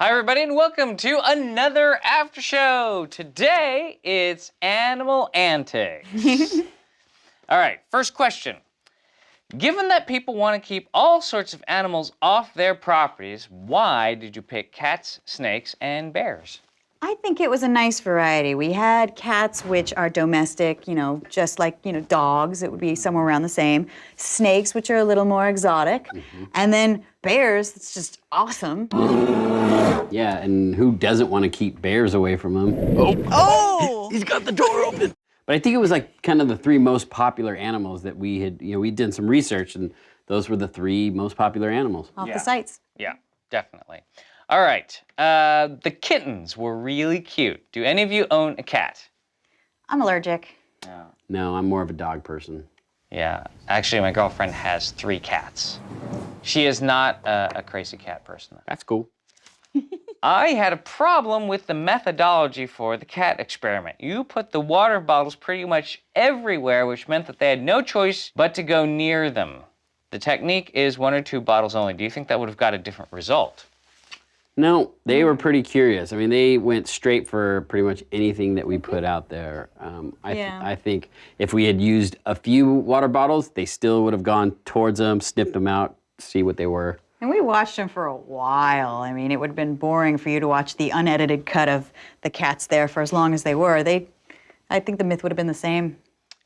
Hi, everybody, and welcome to another Aftershow. Today, it's Animal Antics. All right, first question. Given that people want to keep all sorts of animals off their properties, why did you pick cats, snakes, and bears? I think it was a nice variety. We had cats, which are domestic, just like, dogs. It would be somewhere around the same. Snakes, which are a little more exotic. And then bears, it's just awesome. Yeah, and who doesn't want to keep bears away from them? Oh! He's got the door open. But I think it was like kind of the three most popular animals that we had, we did some research, and those were the three most popular animals. Off the sites. Yeah, definitely. All right, the kittens were really cute. Do any of you own a cat? I'm allergic. No, I'm more of a dog person. Yeah, actually, my girlfriend has 3 cats. She is not a crazy cat person. That's cool. I had a problem with the methodology for the cat experiment. You put the water bottles pretty much everywhere, which meant that they had no choice but to go near them. The technique is 1 or 2 bottles only. Do you think that would have got a different result? No, they were pretty curious. I mean, they went straight for pretty much anything that we put out there. I think if we had used a few water bottles, they still would have gone towards them, sniffed them out, see what they were. And we watched them for a while. I mean, it would have been boring for you to watch the unedited cut of the cats there for as long as they were. I think the myth would have been the same.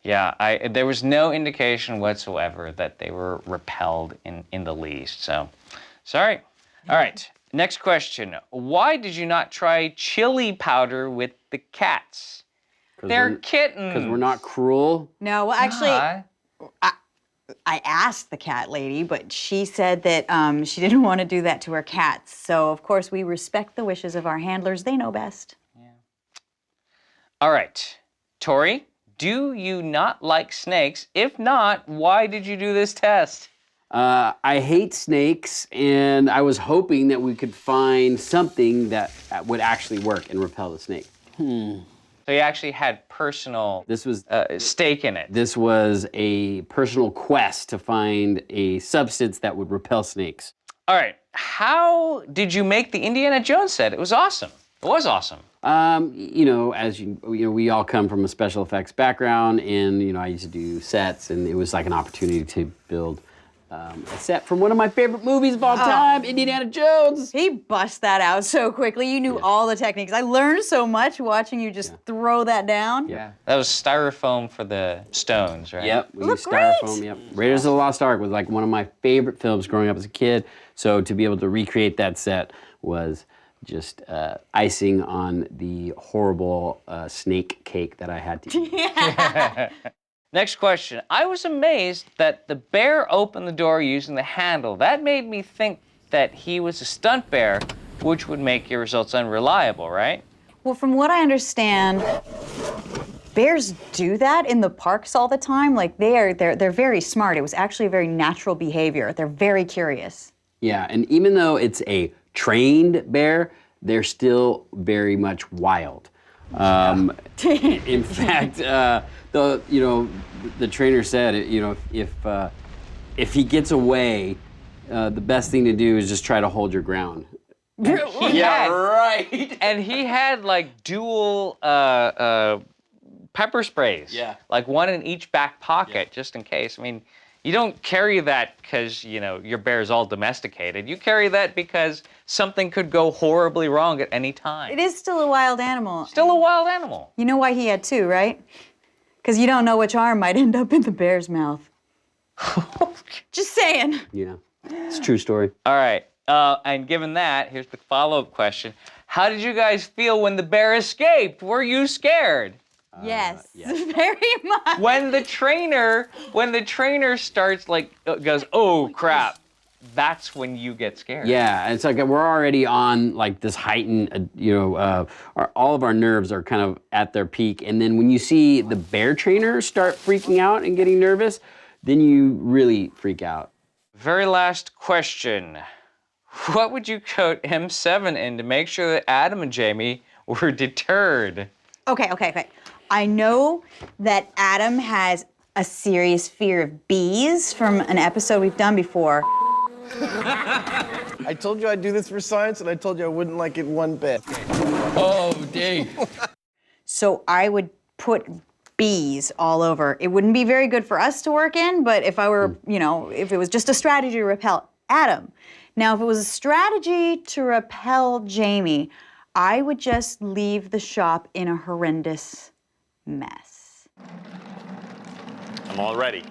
Yeah, there was no indication whatsoever that they were repelled in the least, so sorry. All right, next question. Why did you not try chili powder with the cats? They're kittens. Because we're not cruel? No, well, actually, I asked the cat lady, but she said that she didn't want to do that to her cats. So, of course, we respect the wishes of our handlers. They know best. Yeah. All right, Tori, do you not like snakes? If not, why did you do this test? I hate snakes, and I was hoping that we could find something that would actually work and repel the snake. So you actually had personal stake in it. This was a personal quest to find a substance that would repel snakes. All right, how did you make the Indiana Jones set? It was awesome. It was awesome. As we all come from a special effects background, and I used to do sets, and it was like an opportunity to build a set from one of my favorite movies of all time, Indiana Jones. He bust that out so quickly. You knew all the techniques. I learned so much watching you just throw that down. Yeah. That was styrofoam for the stones, right? Yep, we used styrofoam. Yep. Raiders of the Lost Ark was like one of my favorite films growing up as a kid. So to be able to recreate that set was just icing on the horrible snake cake that I had to eat. Next question. I was amazed that the bear opened the door using the handle. That made me think that he was a stunt bear, which would make your results unreliable, right? Well, from what I understand, bears do that in the parks all the time. Like they're very smart. It was actually a very natural behavior. They're very curious. Yeah, and even though it's a trained bear, they're still very much wild. In fact, the trainer said, if he gets away, the best thing to do is just try to hold your ground. Right. And he had like dual pepper sprays. Yeah. Like one in each back pocket, just in case. I mean, you don't carry that because, your bear's all domesticated. You carry that because something could go horribly wrong at any time. It is still a wild animal. Still a wild animal. You know why he had 2, right? Because you don't know which arm might end up in the bear's mouth. Just saying. Yeah, it's a true story. All right, and given that, here's the follow-up question. How did you guys feel when the bear escaped? Were you scared? Yes, very much. When the trainer starts goes, oh crap, that's when you get scared. Yeah, it's like we're already on like this heightened, all of our nerves are kind of at their peak, and then when you see the bear trainer start freaking out and getting nervous, then you really freak out. Very last question. What would you coat M7 in to make sure that Adam and Jamie were deterred? Okay. I know that Adam has a serious fear of bees from an episode we've done before. I told you I'd do this for science, and I told you I wouldn't like it one bit. Oh, dang. So I would put bees all over. It wouldn't be very good for us to work in, but if I were, you know, if it was just a strategy to repel Adam. Now, if it was a strategy to repel Jamie, I would just leave the shop in a horrendous mess. I'm all ready.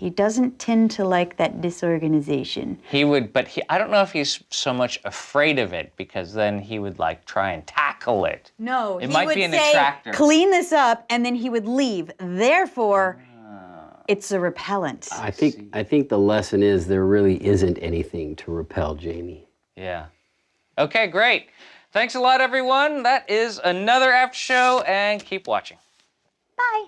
He doesn't tend to like that disorganization. He would, but I don't know if he's so much afraid of it, because then he would like try and tackle it. No, It he might would be an say, attractor. clean this up, and then he would leave. Therefore, it's a repellent. I think the lesson is there really isn't anything to repel Jamie. Yeah. Okay, great. Thanks a lot, everyone. That is another after show, and keep watching. Bye.